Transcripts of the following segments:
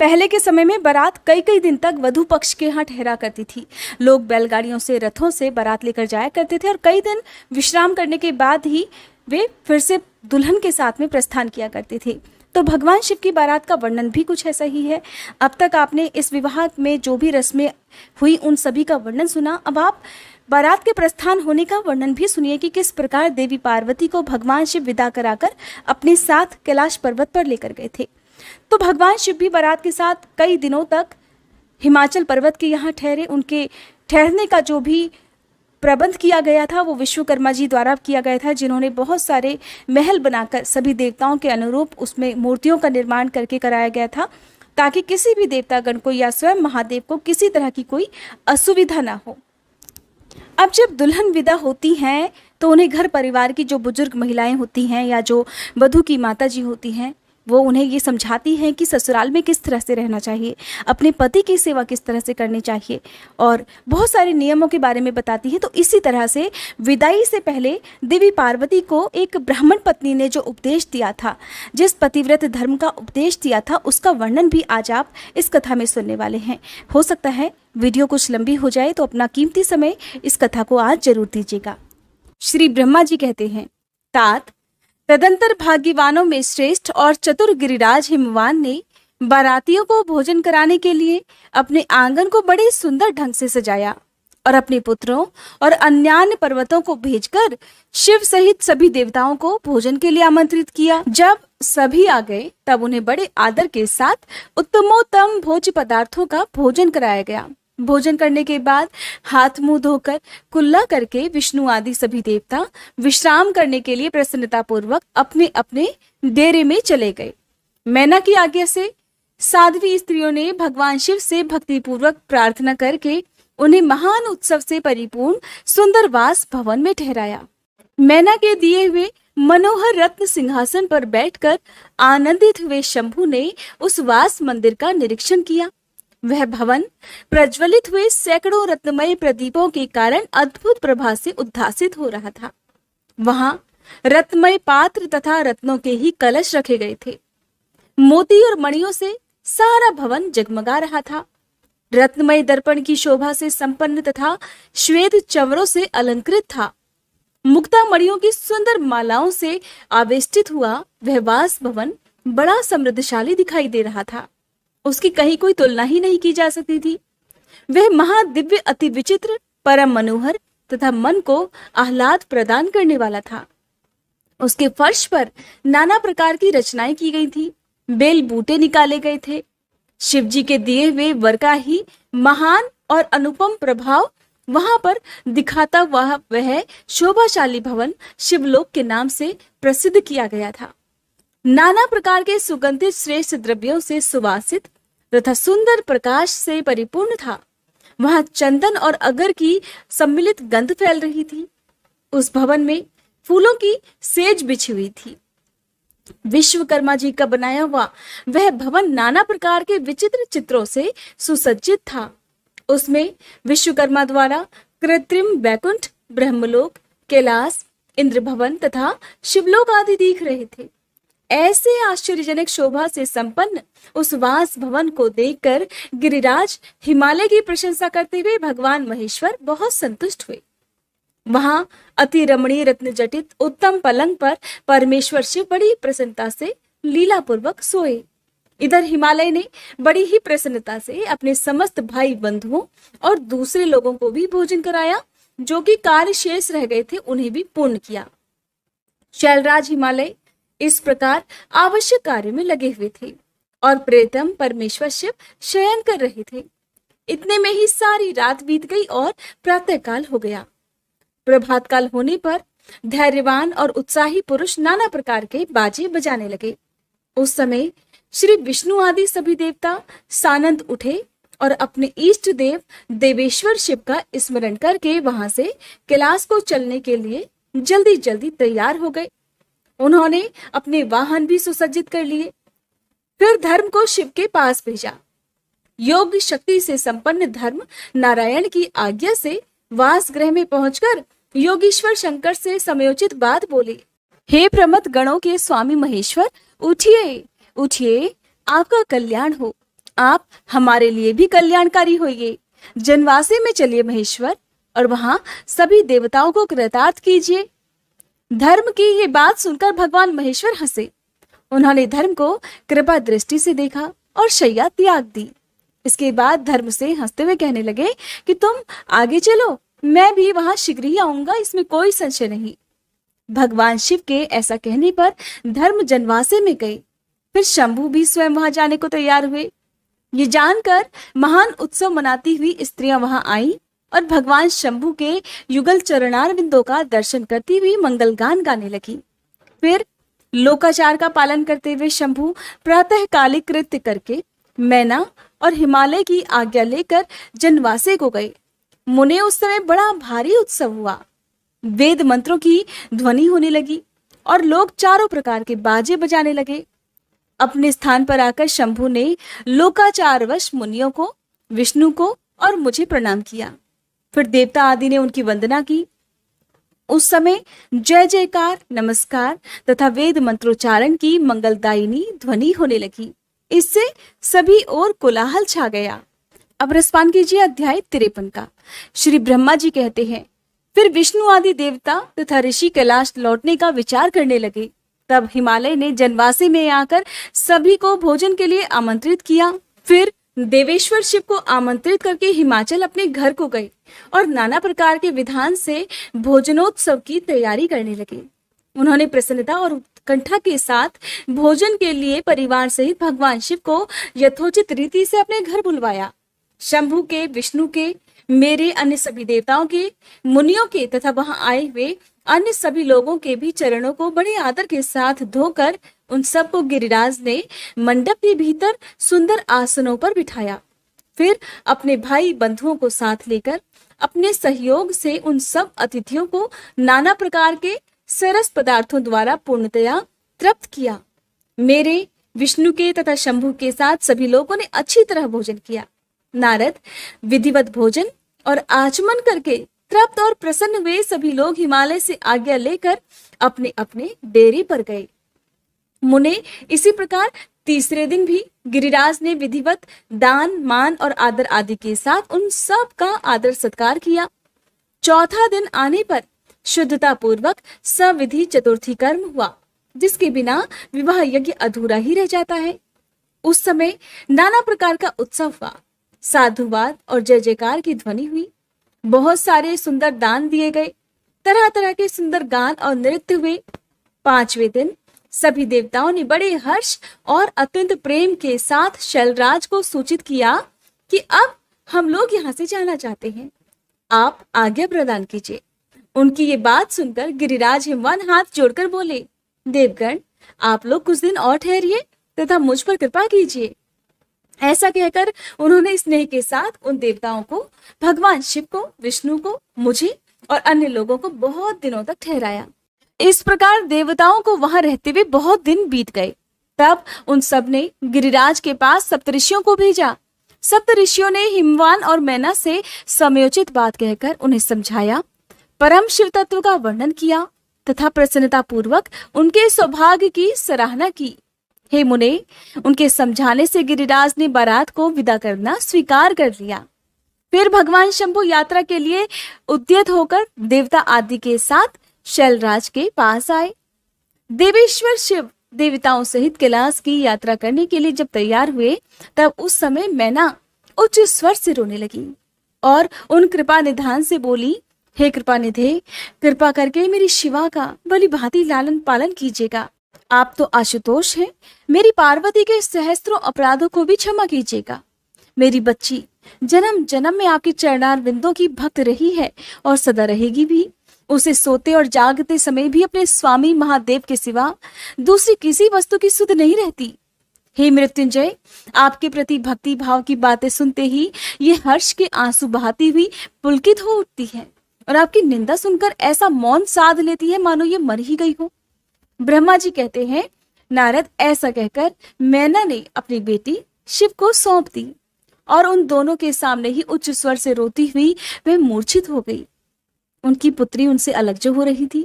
पहले के समय में बारात कई कई दिन तक वधू पक्ष के यहाँ ठहरा करती थी। लोग बैलगाड़ियों से, रथों से बारात लेकर जाया करते थे और कई दिन विश्राम करने के बाद ही वे फिर से दुल्हन के साथ में प्रस्थान किया करते थे। तो भगवान शिव की बारात का वर्णन भी कुछ ऐसा ही है। अब तक आपने इस विवाह में जो भी रस्में हुई उन सभी का वर्णन सुना। अब आप बारात के प्रस्थान होने का वर्णन भी सुनिए कि किस प्रकार देवी पार्वती को भगवान शिव विदा कराकर अपने साथ कैलाश पर्वत पर लेकर गए थे। तो भगवान शिव भी बारात के साथ कई दिनों तक हिमाचल पर्वत के यहाँ ठहरे। उनके ठहरने का जो भी प्रबंध किया गया था वो विश्वकर्मा जी द्वारा किया गया था, जिन्होंने बहुत सारे महल बनाकर सभी देवताओं के अनुरूप उसमें मूर्तियों का निर्माण करके कराया गया था, ताकि किसी भी देवतागण को या स्वयं महादेव को किसी तरह की कोई असुविधा ना हो। अब जब दुल्हन विदा होती हैं तो उन्हें घर परिवार की जो बुजुर्ग महिलाएं होती हैं या जो वधू की माता जी होती हैं वो उन्हें ये समझाती हैं कि ससुराल में किस तरह से रहना चाहिए, अपने पति की सेवा किस तरह से करनी चाहिए और बहुत सारे नियमों के बारे में बताती है। तो इसी तरह से विदाई से पहले देवी पार्वती को एक ब्राह्मण पत्नी ने जो उपदेश दिया था, जिस पतिव्रत धर्म का उपदेश दिया था, उसका वर्णन भी आज आप इस कथा में सुनने वाले हैं। हो सकता है वीडियो कुछ लंबी हो जाए, तो अपना कीमती समय इस कथा को आज जरूर दीजिएगा। श्री ब्रह्मा जी कहते हैं, तात तदंतर भाग्यवानों में श्रेष्ठ और चतुर गिरिराज हिमवान ने बारातियों को भोजन कराने के लिए अपने आंगन को बड़े सुंदर ढंग से सजाया और अपने पुत्रों और अन्यान्य पर्वतों को भेजकर शिव सहित सभी देवताओं को भोजन के लिए आमंत्रित किया। जब सभी आ गए तब उन्हें बड़े आदर के साथ उत्तमोत्तम भोज्य पदार्थों का भोजन कराया गया। भोजन करने के बाद हाथ मुंह धोकर कुल्ला करके विष्णु आदि सभी देवता विश्राम करने के लिए प्रसन्नता पूर्वक अपने अपने डेरे में चले गए। मैना की आज्ञा से साध्वी स्त्रियों ने भगवान शिव से भक्ति पूर्वक प्रार्थना करके उन्हें महान उत्सव से परिपूर्ण सुंदर वास भवन में ठहराया। मैना के दिए हुए मनोहर रत्न सिंहासन पर बैठकर आनंदित हुए शंभु ने उस वास मंदिर का निरीक्षण किया। वह भवन प्रज्वलित हुए सैकड़ों रत्नमय प्रदीपों के कारण अद्भुत प्रभा से उद्भासित हो रहा था। वहां रत्नमय पात्र तथा रत्नों के ही कलश रखे गए थे। मोती और मणियों से सारा भवन जगमगा रहा था। रत्नमय दर्पण की शोभा से संपन्न तथा श्वेत चंवरों से अलंकृत था। मुक्ता मणियों की सुंदर मालाओं से आवेष्टित हुआ वह वास भवन बड़ा समृद्धशाली दिखाई दे रहा था। उसकी कहीं कोई तुलना ही नहीं की जा सकती थी। वह महादिव्य, अति विचित्र, परम मनोहर तथा मन को आह्लाद प्रदान करने वाला था। उसके फर्श पर नाना प्रकार की रचनाएं की गई थी। बेल बूटे निकाले गए थे। शिव जी के दिए हुए वर का ही महान और अनुपम प्रभाव वहां पर दिखाता वह शोभाशाली भवन शिवलोक के नाम से प्रसिद्ध किया गया था। नाना प्रकार के सुगंधित श्रेष्ठ द्रव्यों से सुवासित तथा सुंदर प्रकाश से परिपूर्ण था। वहां चंदन और अगर की सम्मिलित गंध फैल रही थी। उस भवन में फूलों की सेज बिछी हुई थी। विश्वकर्मा जी का बनाया हुआ वह भवन नाना प्रकार के विचित्र चित्रों से सुसज्जित था। उसमें विश्वकर्मा द्वारा कृत्रिम वैकुंठ, ब्रह्मलोक, कैलाश, इंद्र भवन तथा शिवलोक आदि दिख रहे थे। ऐसे आश्चर्यजनक शोभा से संपन्न उस वास भवन को देखकर गिरिराज हिमालय की प्रशंसा करते हुए भगवान महेश्वर बहुत संतुष्ट हुए। वहां अति रमणीय रत्न जटित उत्तम पलंग पर परमेश्वर शिव बड़ी प्रसन्नता से लीला पूर्वक सोए। इधर हिमालय ने बड़ी ही प्रसन्नता से अपने समस्त भाई बंधुओं और दूसरे लोगों को भी भोजन कराया। जो कि कार्य शेष रह गए थे उन्हें भी पूर्ण किया। शैलराज हिमालय इस प्रकार आवश्यक कार्य में लगे हुए थे और प्रेतम परमेश्वर शिव शयन कर रहे थे। इतने में ही सारी रात बीत गई और प्रातः काल हो गया। प्रभात काल होने पर धैर्यवान और उत्साही पुरुष नाना प्रकार के बाजे बजाने लगे। उस समय श्री विष्णु आदि सभी देवता सानंद उठे और अपने इष्ट देव देवेश्वर शिव का स्मरण करके वहां से कैलाश को चलने के लिए जल्दी जल्दी तैयार हो गए। उन्होंने अपने वाहन भी सुसज्जित कर लिए। फिर धर्म को शिव के पास भेजा। योग शक्ति से संपन्न धर्म नारायण की आज्ञा से वास गृह में पहुंचकर योगीश्वर शंकर से समयोचित बात बोले। हे प्रमथ गणों के स्वामी महेश्वर, उठिए उठिए, आपका कल्याण हो। आप हमारे लिए भी कल्याणकारी होइए। जनवासे में चलिए महेश्वर, और वहां सभी देवताओं को कृतार्थ कीजिए। धर्म की ये बात सुनकर भगवान महेश्वर हंसे। उन्होंने धर्म को कृपा दृष्टि से देखा और शैया त्याग दी। इसके बाद धर्म से हंसते हुए कहने लगे कि तुम आगे चलो, मैं भी वहां शीघ्र ही आऊंगा, इसमें कोई संशय नहीं। भगवान शिव के ऐसा कहने पर धर्म जनवासे में गए। फिर शंभु भी स्वयं वहां जाने को तैयार हुए। ये जानकर महान उत्सव मनाती हुई स्त्रियां वहां आईं और भगवान शंभु के युगल चरणार बिंदों का दर्शन करती हुई मंगल गान गाने लगी। फिर लोकाचार का पालन करते हुए शंभु प्रातःकालिक कृत्य करके मैना और हिमालय की आज्ञा लेकर जनवासे को गए। मुने उस समय बड़ा भारी उत्सव हुआ। वेद मंत्रों की ध्वनि होने लगी और लोग चारों प्रकार के बाजे बजाने लगे। अपने स्थान पर आकर शंभु ने लोकाचारवश मुनियों को, विष्णु को और मुझे प्रणाम किया। फिर देवता आदि ने उनकी वंदना की। उस समय जय जयकार, नमस्कार तथा वेद मंत्रोच्चारण की मंगलदायिनी ध्वनि होने लगी। इससे सभी ओर कोलाहल छा गया। अब रसपान कीजिए अध्याय 53 का। श्री ब्रह्मा जी कहते हैं, फिर विष्णु आदि देवता तथा ऋषि कैलाश लौटने का विचार करने लगे। तब हिमालय ने जनवासे में आकर सभी को भोजन के लिए आमंत्रित किया। फिर देवेश्वर शिव को आमंत्रित करके हिमाचल अपने घर को गए और नाना प्रकार के विधान से भोजनोत्सव की तैयारी करने लगे। उन्होंने प्रसन्नता और उत्कंठा के साथ भोजन के लिए परिवार सहित भगवान शिव को यथोचित रीति से अपने घर बुलवाया। शंभु के, विष्णु के, मेरे, अन्य सभी देवताओं के, मुनियों के तथा वहां आए हुए अन्य सभी लोगों के भी चरणों को बड़े आदर के साथ धोकर उन सबको गिरिराज ने मंडप के भीतर सुंदर आसनों पर बिठाया। फिर अपने भाई बंधुओं को साथ लेकर अपने सहयोग से उन सब अतिथियों को नाना प्रकार के सरस पदार्थों द्वारा पूर्णतया तृप्त किया। मेरे, विष्णु के तथा शंभु के साथ सभी लोगों ने अच्छी तरह भोजन किया। नारद विधिवत भोजन और आचमन करके तृप्त और प्रसन्न हुए सभी लोग हिमालय से आज्ञा लेकर अपने अपने डेरे पर गए। मुने इसी प्रकार तीसरे दिन भी गिरिराज ने विधिवत दान, मान और आदर आदि के साथ उन सब का आदर सत्कार किया। चौथा दिन आने पर शुद्धता पूर्वक सविधि चतुर्थी कर्म हुआ, जिसके बिना विवाह यज्ञ अधूरा ही रह जाता है। उस समय नाना प्रकार का उत्सव हुआ। साधुवाद और जय जयकार की ध्वनि हुई। बहुत सारे सुंदर दान दिए गए। तरह तरह के सुंदर गान और नृत्य हुए। पांचवें दिन सभी देवताओं ने बड़े हर्ष और अत्यंत प्रेम के साथ शैलराज को सूचित किया कि अब हम लोग यहाँ से जाना चाहते हैं, आप आज्ञा प्रदान कीजिए। उनकी ये बात सुनकर गिरिराज हिमवान हाथ जोड़कर बोले, देवगण, आप लोग कुछ दिन और ठहरिए तथा मुझ पर कृपा कीजिए। ऐसा कहकर उन्होंने स्नेह के साथ उन देवताओं को, भगवान शिव को, विष्णु को, मुझे और अन्य लोगों को बहुत दिनों तक ठहराया। इस प्रकार देवताओं को वहां रहते हुए बहुत दिन बीत गए। तब उन सब ने गिरिराज के पास सप्तऋषियों को भेजा। सप्तऋषियों ने हिमवान और मैना से समयोचित बात कहकर उन्हें समझाया, परम शिव तत्व का वर्णन किया तथा प्रसन्नता पूर्वक उनके सौभाग्य की सराहना की। हे मुने, उनके समझाने से गिरिराज ने बारात को विदा करना स्वीकार कर लिया। फिर भगवान शंभु यात्रा के लिए उद्यत होकर देवता आदि के साथ शैलराज के पास आए। देवेश्वर शिव देवताओं सहित कैलाश की यात्रा करने के लिए जब तैयार हुए, तब उस समय मैना उच्च स्वर से रोने लगी और उन कृपा निधान से बोली, हे कृपा निधे, कृपा करके मेरी शिवा का भली भांति लालन पालन कीजिएगा। आप तो आशुतोष हैं, मेरी पार्वती के सहस्त्रों अपराधों को भी क्षमा कीजिएगा। मेरी बच्ची जन्म जन्म में आपके चरणार बिंदों की भक्त रही है और सदा रहेगी भी। उसे सोते और जागते समय भी अपने स्वामी महादेव के सिवा दूसरी किसी वस्तु की सुध नहीं रहती। हे मृत्युंजय, आपके प्रति भक्ति भाव की बातें सुनते ही ये हर्ष के आंसू बहाती हुई पुलकित हो उठती है और आपकी निंदा सुनकर ऐसा मौन साध लेती है मानो ये मर ही गई हो। ब्रह्मा जी कहते हैं, नारद, ऐसा कहकर मैना ने अपनी बेटी शिव को सौंप दी और उन दोनों के सामने ही उच्च स्वर से रोती हुई वह मूर्छित हो गई। उनकी पुत्री उनसे अलग जो हो रही थी।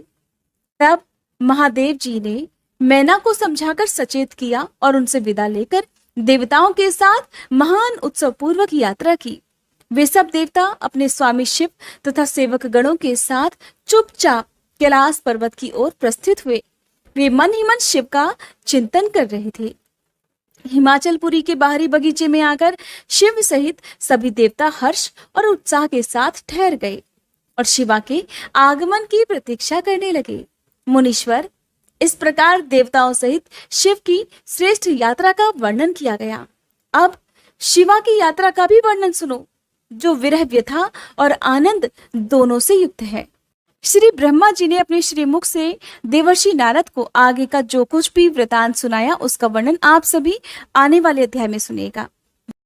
तब महादेव जी ने मैना को समझाकर सचेत किया और उनसे विदा लेकर देवताओं के साथ महान उत्सव पूर्वक यात्रा की। वे सब देवता अपने स्वामी शिव तथा सेवक गणों के साथ चुपचाप कैलाश पर्वत की ओर प्रस्थित हुए। वे मन ही मन शिव का चिंतन कर रहे थे। हिमाचलपुरी के बाहरी बगीचे में आकर शिव सहित सभी देवता हर्ष और उत्साह के साथ ठहर गए और शिवा के आगमन की प्रतीक्षा करने लगे। मुनीश्वर, इस प्रकार देवताओं सहित शिव की श्रेष्ठ यात्रा का वर्णन किया गया। अब शिवा की यात्रा का भी वर्णन सुनो, जो विरह व्यथा और आनंद दोनों से युक्त है। श्री ब्रह्मा जी ने अपने श्रीमुख से देवर्षि नारद को आगे का जो कुछ भी वृतांत सुनाया, उसका वर्णन आप सभी आने वाले अध्याय में सुनिएगा।